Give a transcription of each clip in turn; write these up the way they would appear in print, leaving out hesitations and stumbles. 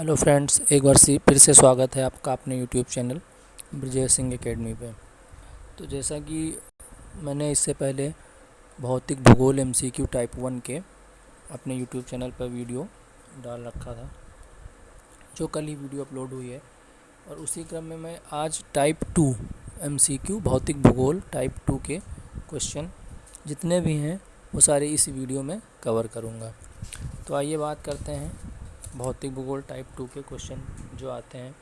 Hello friends, एक बार फिर से स्वागत है आपका अपने YouTube channel Brajesh Singh academy पे। तो जैसा कि मैंने इससे पहले भौतिक भूगोल एमसीक्यू टाइप 1 के अपने यूट्यूब चैनल पर वीडियो डाल रखा था, जो कल ही वीडियो अपलोड हुई है। और उसी क्रम में मैं आज टाइप 2 एमसीक्यू भौतिक भूगोल टाइप 2 के क्वेश्चन जितने भी हैं वो सारे इस वीडियो में कवर करूँगा। तो आइए बात करते हैं भौतिक भूगोल टाइप 2 के क्वेश्चन जो आते हैं।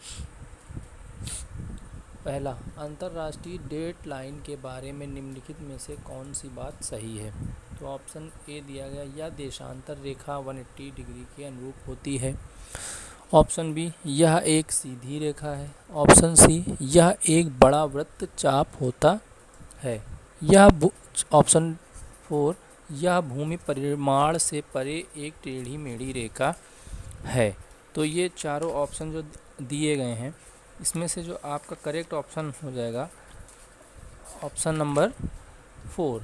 पहला, अंतर्राष्ट्रीय डेट लाइन के बारे में निम्नलिखित में से कौन सी बात सही है? तो ऑप्शन ए दिया गया, यह देशांतर रेखा 180 डिग्री के अनुरूप होती है। ऑप्शन बी, यह एक सीधी रेखा है। ऑप्शन सी, यह एक बड़ा वृत्तचाप होता है। ऑप्शन 4, यह भूमि परिमाण से परे एक टेढ़ी मेढ़ी रेखा है। तो ये चारों ऑप्शन जो दिए गए हैं, इसमें से जो आपका करेक्ट ऑप्शन हो जाएगा ऑप्शन नंबर 4,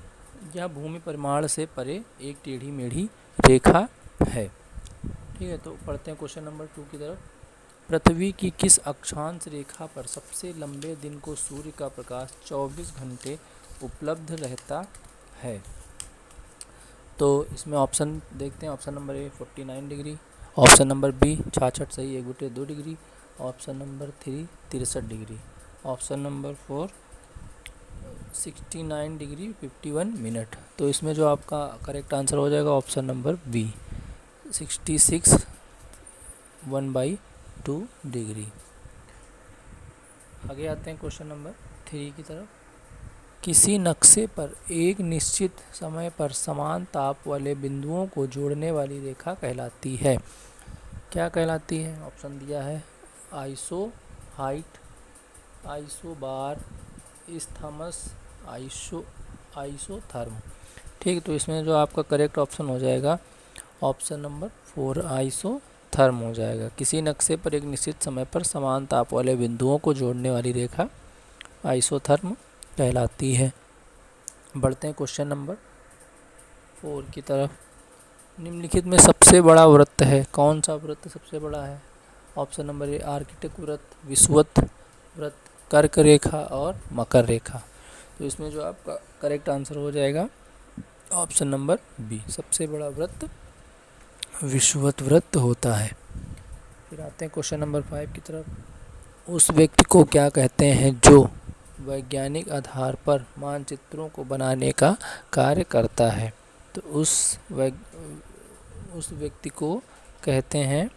यह भूमि परिमाण से परे एक टेढ़ी मेढ़ी रेखा है। ठीक है, तो पढ़ते हैं क्वेश्चन नंबर 2 की तरफ। पृथ्वी की किस अक्षांश रेखा पर सबसे लंबे दिन को सूर्य का प्रकाश 24 घंटे उपलब्ध रहता है? तो इसमें ऑप्शन देखते हैं। Option number A 49 degree, option number B 66 सही 1/2 degree, option number 3 63 degree, option number 4 69 degree 51 minute. तो इसमें जो आपका करेक्ट आंसर हो जाएगा ऑप्शन नंबर बी 66 1/2 डिग्री। आगे आते हैं क्वेश्चन नंबर 3 की तरफ। किसी नक्शे पर एक निश्चित समय पर समान ताप वाले बिंदुओं को जोड़ने वाली रेखा कहलाती है। क्या कहलाती है? ऑप्शन दिया है आइसो हाइट, आइसो बार, इस्थमस, आइसोथर्म। ठीक, तो इसमें जो आपका करेक्ट ऑप्शन हो जाएगा ऑप्शन नंबर 4 आइसोथर्म हो जाएगा। किसी नक्शे पर एक निश्चित समय पर समान ताप वाले बिंदुओं को जोड़ने वाली रेखा आइसोथर्म कहलाती है। बढ़ते हैं क्वेश्चन नंबर 4 की तरफ। निम्नलिखित में सबसे बड़ा वृत्त है। कौन सा वृत्त सबसे बड़ा है? ऑप्शन नंबर ए आर्कटिक वृत्त, विषुवत वृत्त, कर्क रेखा और मकर रेखा। तो इसमें जो आपका करेक्ट आंसर हो जाएगा ऑप्शन नंबर बी, सबसे बड़ा वृत्त विषुवत वृत्त होता है। फिर आते हैं क्वेश्चन नंबर 5 की तरफ। उस व्यक्ति को क्या कहते हैं जो वैज्ञानिक आधार पर मानचित्रों को बनाने का कार्य करता है? तो उस व्यक्ति को कहते हैं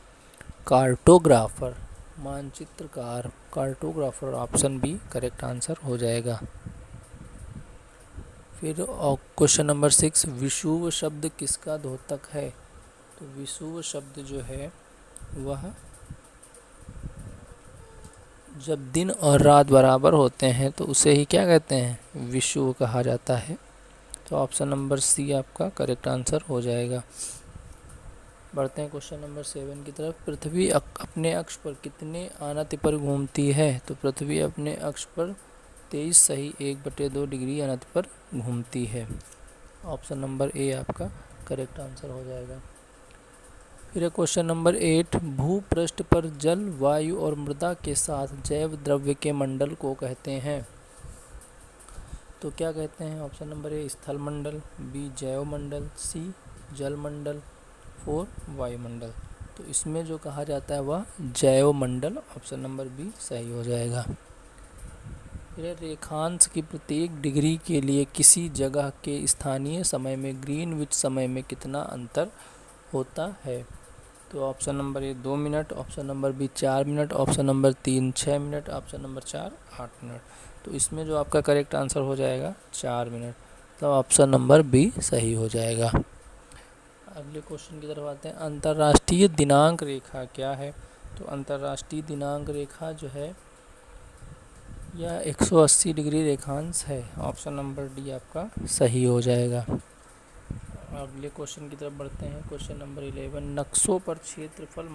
कार्टोग्राफर, मानचित्रकार, cartographer. Option B correct answer हो जाएगा। फिर क्वेश्चन नंबर 6, विषुव शब्द किसका द्योतक है? तो विषुव शब्द जो है वह जब दिन और रात बराबर होते हैं तो उसे ही क्या कहते हैं? विषुव कहा जाता है। तो ऑप्शन नंबर सी आपका करेक्ट आंसर हो जाएगा। बढ़ते हैं क्वेश्चन नंबर 7 की तरफ। पृथ्वी अपने अक्ष पर कितने आनत पर घूमती है? तो पृथ्वी अपने अक्ष पर 23 सही 1/2 डिग्री आनत पर घूमती है। ऑप्शन नंबर ए आपका करेक्ट आंसर हो जाएगा। फिर क्वेश्चन नंबर 8, भूपृष्ठ पर जल, वायु और मृदा के साथ जैव द्रव्य के मंडल को कहते हैं? तो क्या कहते हैं? ऑप्शन नंबर ए स्थल मंडल, बी जैव मंडल, सी जल मंडल, 4 वायुमंडल। तो इसमें जो कहा जाता है वह जैव मंडल। ऑप्शन नंबर बी सही हो जाएगा। फिर रेखांश की प्रत्येक डिग्री के लिए किसी जगह के स्थानीय समय में ग्रीनविच समय में कितना अंतर होता है? तो option number A 2 minute, option number B 4 minute, option number 3 6 minute, option number 4 8 minute. तो इसमें जो आपका करेक्ट आंसर हो जाएगा 4 मिनट। तो ऑप्शन नंबर बी सही हो जाएगा। अगले क्वेश्चन की तरफ आते हैं। अंतर्राष्ट्रीय दिनांक रेखा क्या है? तो अंतर्राष्ट्रीय दिनांक रेखा जो है यह 180 डिग्री रेखांश है। ऑप्शन नंबर डी आपका सही हो जाएगा। अगले क्वेश्चन की तरफ बढ़ते हैं। क्वेश्चन नंबर 11, नक्शों पर क्षेत्रफल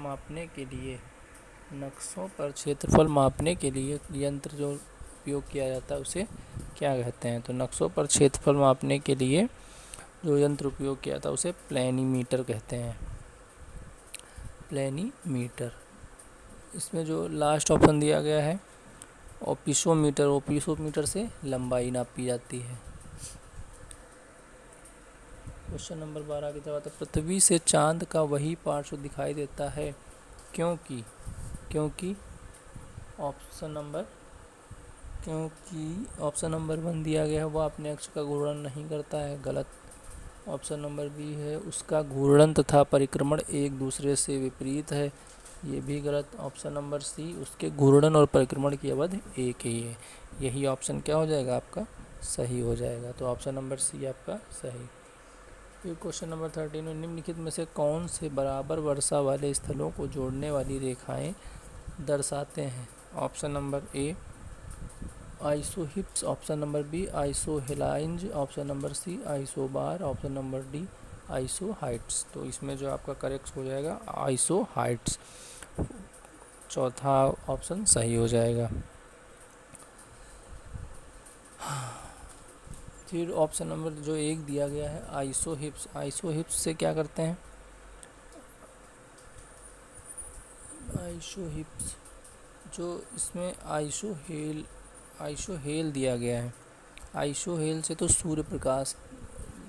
मापने के लिए यंत्र जो उपयोग किया जाता है उसे क्या कहते हैं? तो नक्शों पर क्षेत्रफल मापने के लिए जो यंत्र उपयोग किया था उसे प्लेनीमीटर कहते हैं। प्लेनीमीटर। इसमें जो लास्ट ऑप्शन दिया गया है ओपिसोमीटर, ओपिसोमीटर से लंबाई नापी जाती है। क्वेश्चन नंबर 12 की तरफ आता है, पृथ्वी से चांद का वही पार्श्व दिखाई देता है क्योंकि ऑप्शन नंबर 1 दिया गया है वह अपने अक्ष का घूर्णन नहीं करता है, गलत। ऑप्शन नंबर बी है उसका घूर्णन तथा परिक्रमण एक दूसरे से विपरीत है, ये भी गलत। ऑप्शन नंबर सी उसके घूर्णन और परिक्रमण की अवधि एक ही है, यही ऑप्शन क्या हो जाएगा आपका सही हो जाएगा। तो ऑप्शन नंबर सी आपका सही। फिर क्वेश्चन नंबर 13 में निम्नलिखित में से कौन से बराबर वर्षा वाले स्थलों को जोड़ने वाली रेखाएं दर्शाते हैं। Option number A isohypse, option number B isohalines, option number C isobar, option number D isohyets. तो इसमें जो आपका करेक्ट हो जाएगा आइसोहाइट्स, चौथा ऑप्शन सही हो जाएगा। फिर ऑप्शन नंबर जो 1 दिया गया है आइसोहिप्स, आइसोहिप्स से क्या करते हैं, आइसोहिप्स जो इसमें आइसोहेल दिया गया है, आइसोहेल से तो सूर्य प्रकाश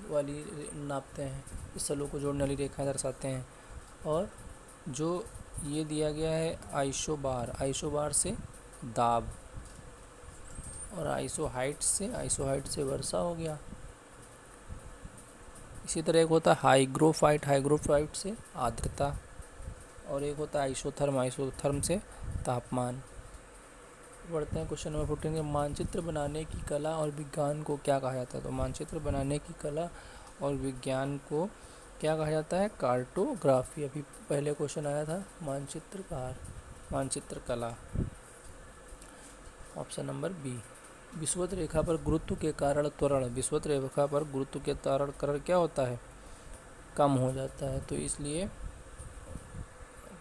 वाली नापते हैं, स्थलों को जोड़ने वाली रेखाएं दर्शाते हैं। और जो ये दिया गया है आइसोबार, आइसोबार से दाब, और आइसोहाइट से वर्षा हो गया। इसी तरह एक होता है हाइग्रोफाइट, हाइग्रोफाइट से आर्द्रता, और एक होता है आइसोथर्म, आइसोथर्म से तापमान। बढ़ते हैं क्वेश्चन नंबर 14 में, मानचित्र बनाने की कला और विज्ञान को क्या कहा जाता है। तो मानचित्र बनाने की कला और विज्ञान को क्या कहा जाता है, कार्टोग्राफी। अभी पहले क्वेश्चन आया था मानचित्रकार, मानचित्र कला। ऑप्शन नंबर बी विषुवत रेखा पर गुरुत्व के कारण त्वरण, विषुवत रेखा पर गुरुत्व के कारण क्या होता है, कम हो जाता है। तो इसलिए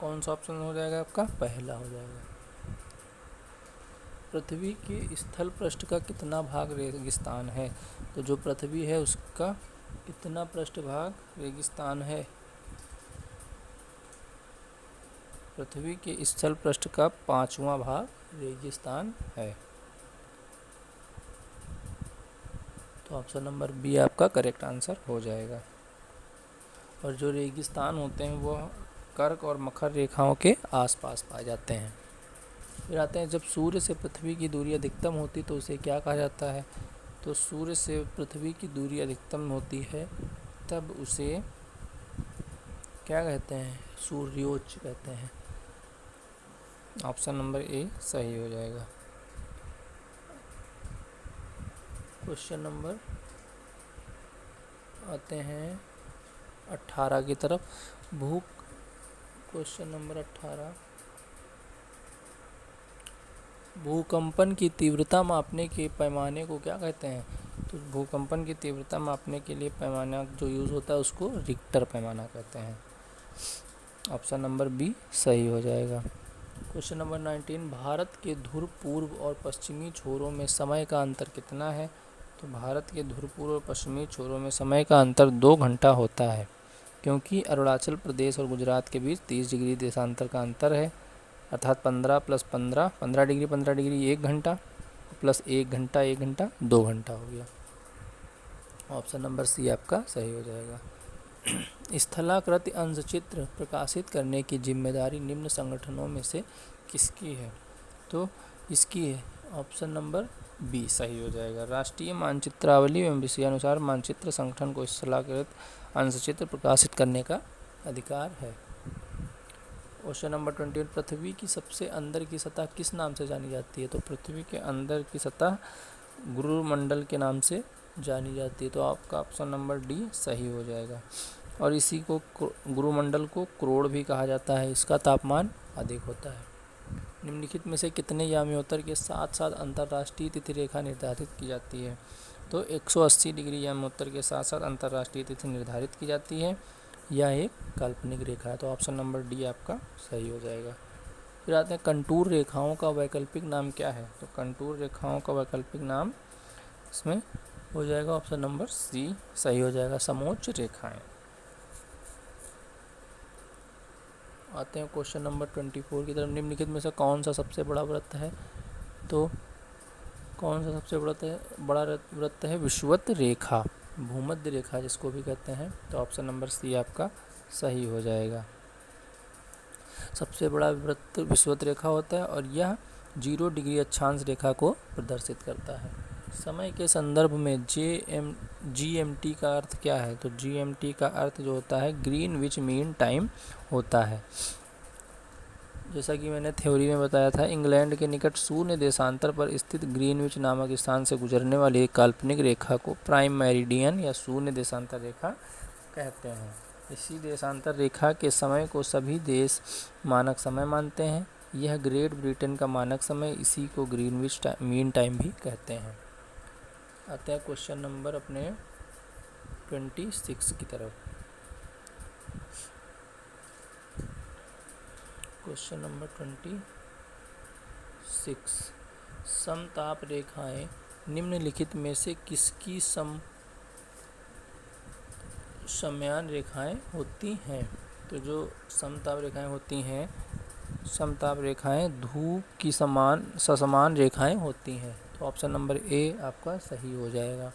कौन सा ऑप्शन हो जाएगा आपका, पहला हो जाएगा। पृथ्वी के स्थल पृष्ठ का कितना भाग रेगिस्तान है। तो जो पृथ्वी है उसका कितना पृष्ठ भाग रेगिस्तान है, पृथ्वी के स्थल पृष्ठ का 5वां भाग रेगिस्तान है। तो ऑप्शन नंबर बी आपका करेक्ट आंसर हो जाएगा। और जो रेगिस्तान होते हैं वो कर्क और मकर रेखाओं के आसपास पाए जाते हैं। फिर आते हैं, जब सूर्य से पृथ्वी की दूरी अधिकतम होती तो उसे क्या कहा जाता है। तो सूर्य से पृथ्वी की दूरी अधिकतम होती है तब उसे क्या कहते हैं, सूर्योच्च कहते हैं। ऑप्शन नंबर ए सही हो जाएगा। क्वेश्चन नंबर आते हैं 18 की तरफ। क्वेश्चन नंबर 18, भूकंपन की तीव्रता मापने के पैमाने को क्या कहते हैं। तो भूकंपन की तीव्रता मापने के लिए पैमाना जो यूज़ होता है उसको रिक्टर पैमाना कहते हैं। ऑप्शन नंबर बी सही हो जाएगा। क्वेश्चन नंबर 19, भारत के ध्रुव पूर्व और पश्चिमी छोरों में समय का अंतर कितना है। तो भारत के ध्रुव पूर्व और पश्चिमी छोरों में समय का अंतर 2 घंटा होता है, क्योंकि अरुणाचल प्रदेश और गुजरात के बीच 30 डिग्री देशांतर का अंतर है, अर्थात 15 + 15 15 डिग्री 15 डिग्री 1 घंटा, प्लस 1 घंटा 1 घंटा 2 घंटा हो गया। ऑप्शन नंबर सी आपका सही हो जाएगा। स्थलाकृति अंशचित्र प्रकाशित करने की जिम्मेदारी निम्न संगठनों में से किसकी है। तो इसकी है ऑप्शन नंबर बी सही हो जाएगा। राष्ट्रीय मानचित्रावली एवं विषयानुसार मानचित्र संगठन को स्थलाकृत अंशचित्र प्रकाशित करने का अधिकार है। क्वेश्चन नंबर 21, पृथ्वी की सबसे अंदर की सतह किस नाम से जानी जाती है। तो पृथ्वी के अंदर की सतह गुरुमंडल के नाम से जानी जाती है। तो आपका ऑप्शन नंबर डी सही हो जाएगा। और इसी को गुरुमंडल को क्रोड़ भी कहा जाता है, इसका तापमान अधिक होता है। निम्नलिखित में से कितने याम्योत्तर के साथ साथ अंतर्राष्ट्रीय तिथि रेखा निर्धारित की जाती है। तो 180 डिग्री याम्योत्तर के साथ साथ अंतर्राष्ट्रीय तिथि निर्धारित की जाती है, यह एक काल्पनिक रेखा है। तो ऑप्शन नंबर डी आपका सही हो जाएगा। फिर आते हैं, कंटूर रेखाओं का वैकल्पिक नाम क्या है। तो कंटूर रेखाओं का वैकल्पिक नाम इसमें हो जाएगा ऑप्शन नंबर सी सही हो जाएगा, समोच्च रेखाएं। आते हैं क्वेश्चन नंबर 24 की तरफ। निम्नलिखित में से कौन सा सबसे बड़ा वृत्त है? तो कौन सा सबसे बड़ा वृत्त है? विषुवत रेखा, भूमध्य रेखा जिसको भी कहते हैं। तो ऑप्शन नंबर सी आपका सही हो जाएगा। सबसे बड़ा वृत्त विषुवत रेखा होता है और यह 0 डिग्री अक्षांश रेखा को प्रदर्शित करता है। समय के संदर्भ में GMT का अर्थ क्या है? तो GMT का अर्थ जो होता है ग्रीनविच मीन टाइम होता है। जैसा कि मैंने थ्योरी में बताया था, इंग्लैंड के निकट शून्य देशांतर पर स्थित ग्रीनविच नामक स्थान से गुजरने वाली एक काल्पनिक रेखा को प्राइम मेरिडियन या शून्य देशांतर रेखा कहते हैं। इसी देशांतर रेखा के समय को सभी देश मानक समय मानते हैं। यह ग्रेट ब्रिटेन का मानक समय, इसी को ग्रीनविच मीन टाइम भी कहते हैं। आते हैं क्वेश्चन नंबर अपने 26 की तरफ। क्वेश्चन नंबर 26, समताप रेखाएं निम्नलिखित में से किसकी समयान रेखाएं होती हैं? तो जो समताप रेखाएं होती हैं, समताप रेखाएं धूप की समान रेखाएं होती हैं। तो ऑप्शन नंबर ए आपका सही हो जाएगा।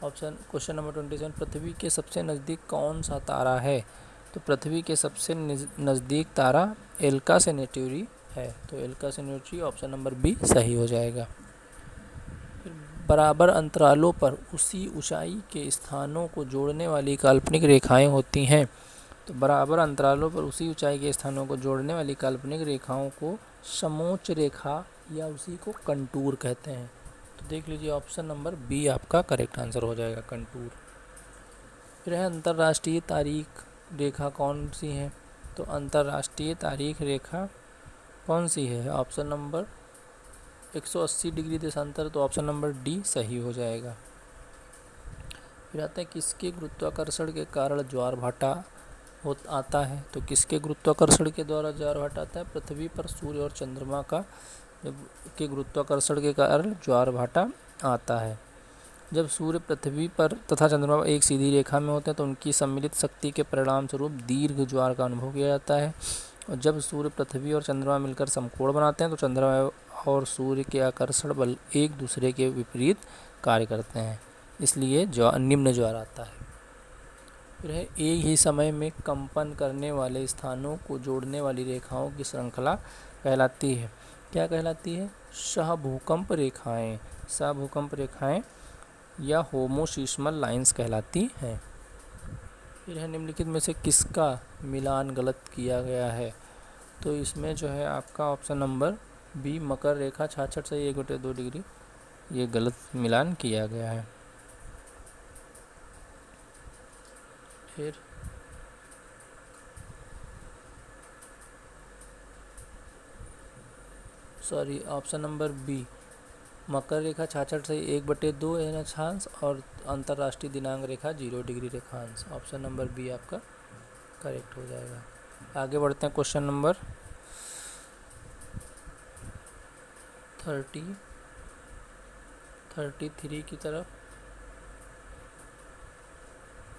क्वेश्चन नंबर 27, पृथ्वी के सबसे नज़दीक कौन सा तारा है? तो पृथ्वी के सबसे नज़दीक तारा एल्का सेनेटरी है। तो एल्का सेनेटरी ऑप्शन नंबर बी सही हो जाएगा। फिर बराबर अंतरालों पर उसी ऊंचाई के स्थानों को जोड़ने वाली काल्पनिक रेखाएं होती हैं। तो बराबर अंतरालों पर उसी ऊंचाई के स्थानों को जोड़ने वाली काल्पनिक रेखाओं को समोच्च रेखा या उसी को कंटूर कहते हैं। तो देख लीजिए ऑप्शन नंबर बी आपका करेक्ट आंसर हो जाएगा, कंटूर। फिर है अंतर्राष्ट्रीय तारीख रेखा कौन सी है? तो अंतर्राष्ट्रीय तारीख रेखा कौन सी है? ऑप्शन नंबर 180 डिग्री देशांतर। तो ऑप्शन नंबर डी सही हो जाएगा। फिर आते हैं किसके गुरुत्वाकर्षण के कारण ज्वार भाटा आता है? तो किसके गुरुत्वाकर्षण के द्वारा ज्वार भाटा आता है? पृथ्वी पर सूर्य और चंद्रमा के गुरुत्वाकर्षण के कारण ज्वार भाटा आता है। जब सूर्य पृथ्वी पर तथा चंद्रमा एक सीधी रेखा में होते हैं तो उनकी सम्मिलित शक्ति के परिणाम स्वरूप दीर्घ ज्वार का अनुभव किया जाता है। और जब सूर्य पृथ्वी और चंद्रमा मिलकर समकोण बनाते हैं तो चंद्रमा और सूर्य के आकर्षण बल एक दूसरे के विपरीत कार्य करते हैं, इसलिए निम्न ज्वार आता है। फिर है एक ही समय में कंपन करने वाले स्थानों को जोड़ने वाली रेखाओं की श्रृंखला कहलाती है। क्या कहलाती है? सहभूकंप रेखाएं, सहभूकंप रेखाएं या होमोसिस्मल लाइंस कहलाती हैं। फिर है निम्नलिखित में से किसका मिलान गलत किया गया है? तो इसमें जो है आपका ऑप्शन नंबर बी मकर रेखा 66 से 1/2 डिग्री ये गलत मिलान किया गया है। फिर ऑप्शन नंबर बी मकर रेखा 66 से 1/2 रेखांश और अंतर्राष्ट्रीय दिनांक रेखा 0 डिग्री रेखांश। ऑप्शन नंबर बी आपका करेक्ट हो जाएगा। आगे बढ़ते हैं क्वेश्चन नंबर 33 की तरफ।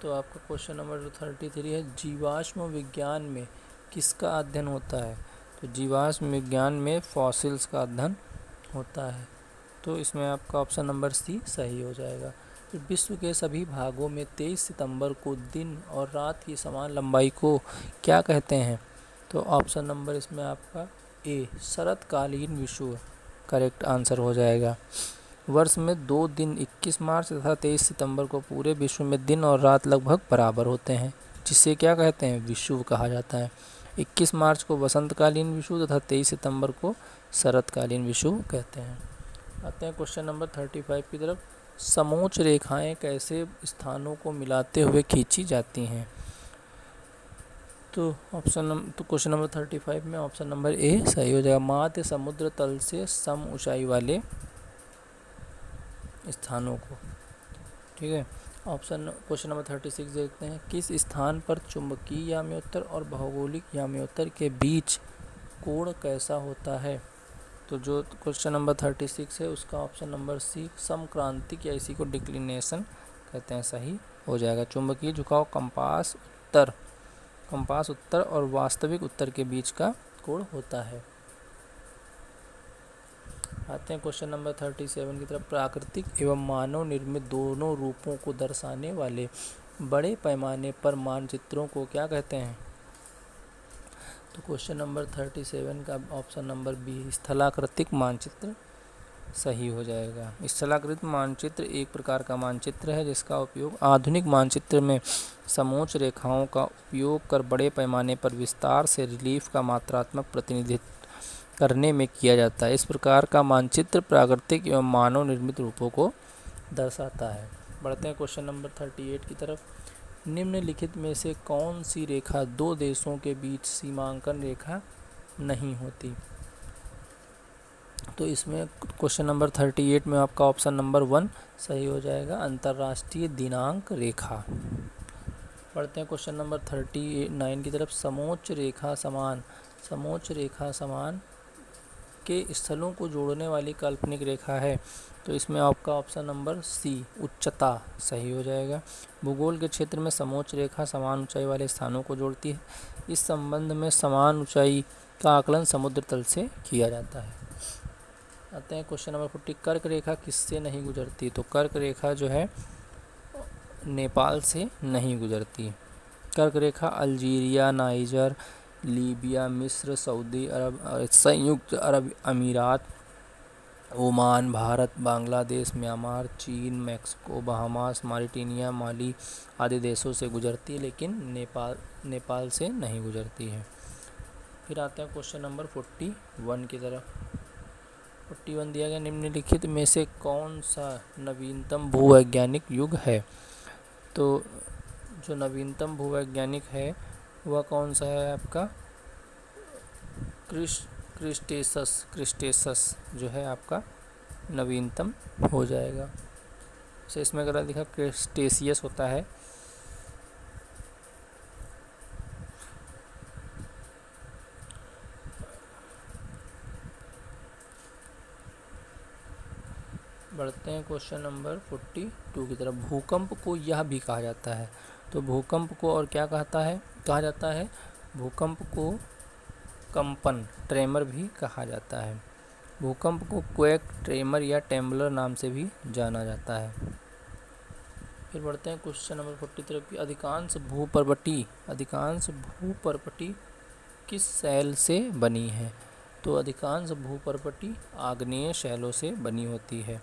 तो आपका क्वेश्चन नंबर 33 है, जीवाश्म विज्ञान में किसका अध्ययन होता है? तो जीवाश्म विज्ञान में फॉसिल्स का अध्ययन होता है। तो इसमें आपका ऑप्शन नंबर सी सही हो जाएगा। फिर विश्व के सभी भागों में 23 सितंबर को दिन और रात की समान लंबाई को क्या कहते हैं? तो ऑप्शन नंबर इसमें आपका ए शरतकालीन विषुव करेक्ट आंसर हो जाएगा। वर्ष में 2 दिन 21 मार्च तथा 23 सितंबर को पूरे विश्व में दिन और रात लगभग बराबर होते हैं, जिससे क्या कहते हैं? विषुव कहा जाता है। 21 मार्च को वसंतकालीन विषुव तथा 23 सितंबर को शरतकालीन विषुव कहते हैं। आते हैं क्वेश्चन नंबर 35 की तरफ। समोच्च रेखाएं कैसे स्थानों को मिलाते हुए खींची जाती हैं? तो क्वेश्चन नंबर 35 में ऑप्शन नंबर ए सही हो जाएगा। माध्य समुद्र तल से सम ऊंचाई वाले स्थानों को, ठीक है। क्वेश्चन नंबर 36 देखते हैं, किस स्थान पर चुंबकीय याम्योत्तर और भौगोलिक याम्योत्तर के बीच कोण कैसा होता है? तो जो क्वेश्चन नंबर 36 है उसका ऑप्शन नंबर सी समक्रांतिक या इसी को डिक्लिनेशन कहते हैं, सही हो जाएगा। चुंबकीय झुकाव कंपास उत्तर कंपास उत्तर और वास्तविक उत्तर के बीच का कोण होता है। आते हैं क्वेश्चन नंबर 37 की तरफ। प्राकृतिक एवं मानव निर्मित दोनों रूपों को दर्शाने वाले बड़े पैमाने पर मानचित्रों को क्या कहते हैं? तो क्वेश्चन नंबर 37 का ऑप्शन नंबर बी स्थलाकृतिक मानचित्र सही हो जाएगा। स्थलाकृतिक मानचित्र एक प्रकार का मानचित्र है जिसका उपयोग आधुनिक मानचित्र में समोच्च रेखाओं का उपयोग कर बड़े पैमाने पर विस्तार से रिलीफ का मात्रात्मक प्रतिनिधित्व करने में किया जाता है। इस प्रकार का मानचित्र प्राकृतिक एवं मानव निर्मित रूपों को दर्शाता है। बढ़ते हैं क्वेश्चन नंबर 38 की तरफ। निम्नलिखित में से कौन सी रेखा दो देशों के बीच सीमांकन रेखा नहीं होती? तो इसमें क्वेश्चन नंबर 38 में आपका ऑप्शन नंबर 1 सही हो जाएगा, अंतर्राष्ट्रीय दिनांक रेखा। पढ़ते हैं क्वेश्चन नंबर 39 की तरफ। समोच्च रेखा समान के स्थलों को जोड़ने वाली काल्पनिक रेखा है। तो इसमें आपका ऑप्शन नंबर सी उच्चता सही हो जाएगा। भूगोल के क्षेत्र में समोच्च रेखा समान ऊंचाई वाले स्थानों को जोड़ती है। इस संबंध में समान ऊंचाई का आकलन समुद्र तल से किया जाता है। आते हैं क्वेश्चन नंबर 40। कर्क रेखा किससे नहीं गुजरती? तो कर्क रेखा जो है नेपाल से नहीं गुजरती। कर्क रेखा अल्जीरिया, नाइजर, लीबिया, मिस्र, सऊदी अरब, संयुक्त अरब अमीरात, ओमान, भारत, बांग्लादेश, म्यांमार, चीन, मैक्सिको, बहामास, मॉरिटानिया, माली आदि देशों से गुजरती है, लेकिन नेपाल से नहीं गुजरती है। फिर आते हैं क्वेश्चन नंबर 41 की तरफ। 41 दिया गया, निम्नलिखित में से कौन सा नवीनतम भूवैज्ञानिक युग है? तो जो नवीनतम भूवैज्ञानिक है वह कौन सा है आपका? क्रिस्टेसस जो है आपका नवीनतम हो जाएगा। तो इसमें अगर लिखा क्रिस्टेशियस होता है। बढ़ते हैं क्वेश्चन नंबर 42 की तरफ। भूकंप को यह भी कहा जाता है। तो भूकंप को और क्या कहा जाता है? भूकंप को कंपन, ट्रेमर भी कहा जाता है। भूकंप को क्वेक, ट्रेमर या टेम्बलर नाम से भी जाना जाता है। फिर बढ़ते हैं क्वेश्चन नंबर 40 तरफ की। अधिकांश भूपर्पटी किस शैल से बनी है? तो अधिकांश भूपर्पटी आग्नेय शैलों से बनी होती है।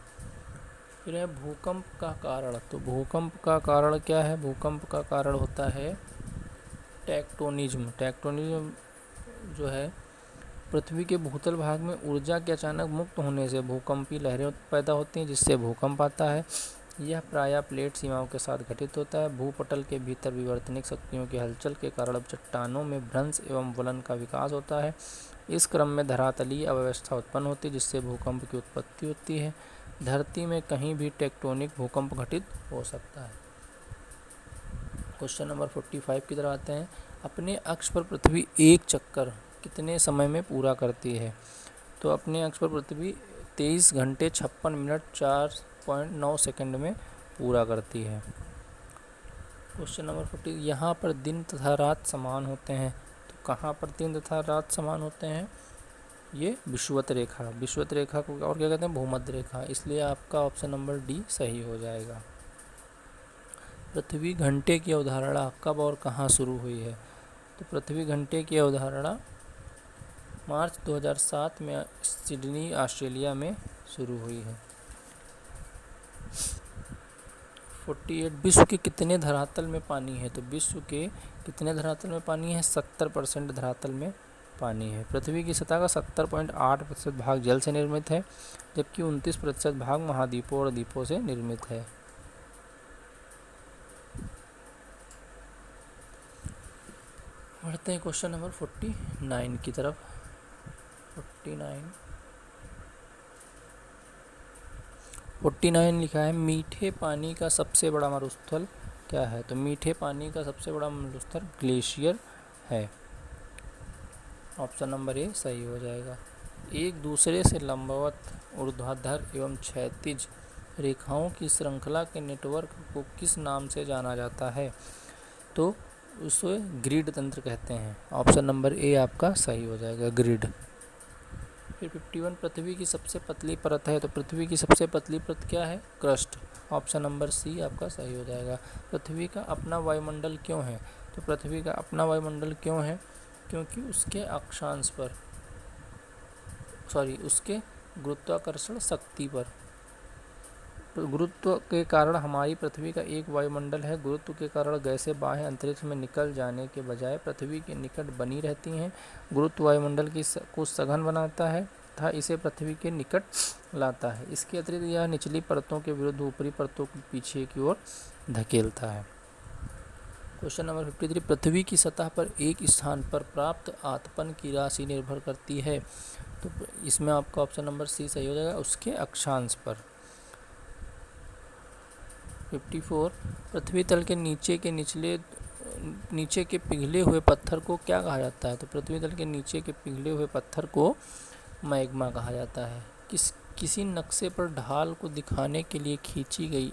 फिर है भूकंप का कारण। तो भूकंप का कारण क्या है? भूकंप का कारण होता है टेक्टोनिज्म जो है पृथ्वी के भूतल भाग में ऊर्जा के अचानक मुक्त होने से भूकंपी लहरें पैदा होती हैं, जिससे भूकंप आता है। यह प्रायः प्लेट सीमाओं के साथ घटित होता है। भूपटल के भीतर विवर्तनिक शक्तियों की हलचल के कारण चट्टानों में भ्रंश एवं वलन का विकास होता है। इस क्रम में धरातलीय अव्यवस्था उत्पन्न होती है, जिससे भूकंप की उत्पत्ति होती है। धरती में कहीं भी टेक्टोनिक भूकंप घटित हो सकता है। क्वेश्चन नंबर 45 की तरफ आते हैं। अपने अक्ष पर पृथ्वी एक चक्कर कितने समय में पूरा करती है? तो अपने अक्ष पर पृथ्वी 23 घंटे 56 मिनट 4.9 सेकंड में पूरा करती है। Question number 40। यहाँ पर दिन तथा रात समान होते हैं। तो कहाँ पर दिन तथा रात समान होते हैं? ये विषुवत रेखा को और क्या कहते हैं? भूमध्य रेखा। इसलिए आपका ऑप्शन नंबर डी सही हो जाएगा। पृथ्वी घंटे की अवधारणा कब और कहाँ शुरू हुई है? तो पृथ्वी घंटे की अवधारणा मार्च 2007 में सिडनी, ऑस्ट्रेलिया में शुरू हुई है। 48। विश्व के कितने धरातल में पानी है? तो विश्व के कितने धरातल में पानी है? 70% धरातल में पानी है। पृथ्वी की सतह का 70.8% भाग जल से निर्मित है, जबकि 29% भाग महाद्वीपों और द्वीपों से निर्मित है। बढ़ते हैं क्वेश्चन नंबर 49 की तरफ। 49 लिखा है, मीठे पानी का सबसे बड़ा मरुस्थल क्या है? तो मीठे पानी का सबसे बड़ा मरुस्थल ग्लेशियर है। ऑप्शन नंबर ए सही हो जाएगा। एक दूसरे से लंबवत, ऊर्ध्वाधर एवं क्षैतिज रेखाओं की श्रृंखला के नेटवर्क को किस नाम से जाना जाता है? तो उसे ग्रिड तंत्र कहते हैं। ऑप्शन नंबर ए आपका सही हो जाएगा, ग्रिड। फिर 51 पृथ्वी की सबसे पतली परत है, तो पृथ्वी की सबसे पतली परत क्या है? क्रस्ट। ऑप्शन नंबर सी आपका सही हो जाएगा। पृथ्वी का अपना वायुमंडल क्यों है? तो पृथ्वी का अपना वायुमंडल क्यों है? क्योंकि उसके अक्षांश पर, उसके गुरुत्वाकर्षण शक्ति पर, गुरुत्व के कारण हमारी पृथ्वी का एक वायुमंडल है। गुरुत्व के कारण गैसें बाह्य अंतरिक्ष में निकल जाने के बजाय पृथ्वी के निकट बनी रहती हैं। गुरुत्व वायुमंडल को सघन बनाता है तथा इसे पृथ्वी के निकट लाता है। इसके अतिरिक्त यह निचली परतों के विरुद्ध ऊपरी परतों को पीछे की ओर धकेलता है। क्वेश्चन नंबर 53, पृथ्वी की सतह पर एक स्थान पर प्राप्त आतपन की राशि निर्भर करती है। तो इसमें आपका ऑप्शन नंबर सी सही हो जाएगा, उसके अक्षांश पर। 54, पृथ्वी तल के नीचे के पिघले हुए पत्थर को क्या कहा जाता है? तो पृथ्वी तल के नीचे के पिघले हुए पत्थर को मैग्मा कहा जाता है। किसी नक्शे पर ढाल को दिखाने के लिए खींची गई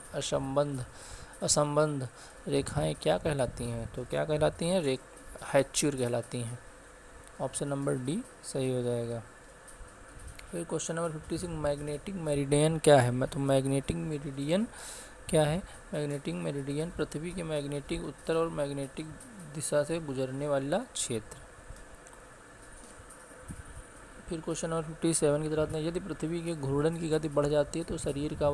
असंबद्ध रेखाएं क्या कहलाती हैं? तो क्या कहलाती हैं? हैचुर कहलाती हैं। ऑप्शन नंबर डी सही हो जाएगा। फिर क्वेश्चन नंबर 56, मैग्नेटिक मेरिडियन क्या है? तो मैग्नेटिक मेरिडियन क्या है? मैग्नेटिक मेरिडियन पृथ्वी के मैग्नेटिक उत्तर और मैग्नेटिक दिशा से गुजरने वाला क्षेत्र। फिर क्वेश्चन नंबर 57 की तरफ, यदि पृथ्वी के घूर्णन की गति बढ़ जाती है तो शरीर का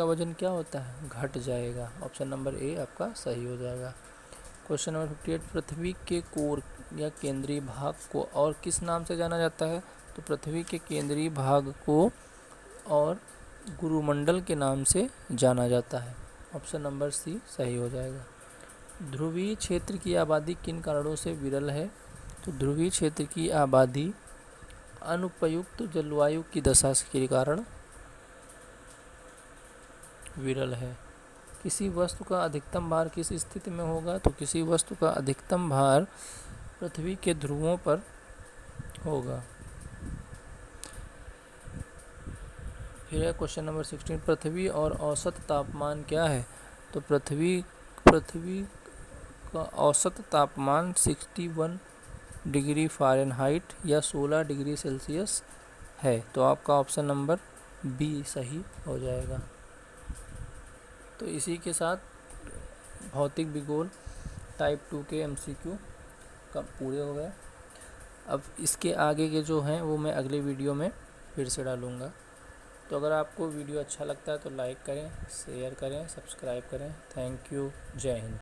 वजन क्या होता है? घट जाएगा। ऑप्शन नंबर ए आपका सही हो जाएगा। क्वेश्चन नंबर 58, पृथ्वी के कोर या केंद्रीय भाग को और किस नाम से जाना जाता है? तो पृथ्वी के केंद्रीय भाग को और गुरुमंडल के नाम से जाना जाता है। ऑप्शन नंबर सी सही हो जाएगा। ध्रुवीय क्षेत्र की आबादी किन कारणों से विरल है? तो ध्रुवीय क्षेत्र की आबादी अनुपयुक्त जलवायु की दशा के कारण विरल है। किसी वस्तु का अधिकतम भार किस स्थिति में होगा? तो किसी वस्तु का अधिकतम भार पृथ्वी के ध्रुवों पर होगा। फिर है क्वेश्चन नंबर 16, पृथ्वी और औसत तापमान क्या है? तो पृथ्वी का औसत तापमान 61 डिग्री फ़ारेनहाइट या 16 डिग्री सेल्सियस है। तो आपका ऑप्शन नंबर बी सही हो जाएगा। तो इसी के साथ भौतिक विज्ञान टाइप 2 के MCQ का पूरे हो गए। अब इसके आगे के जो हैं वो मैं अगले वीडियो में फिर से डालूँगा। तो अगर आपको वीडियो अच्छा लगता है तो लाइक करें, शेयर करें, सब्सक्राइब करें। Thank you. जय हिंद।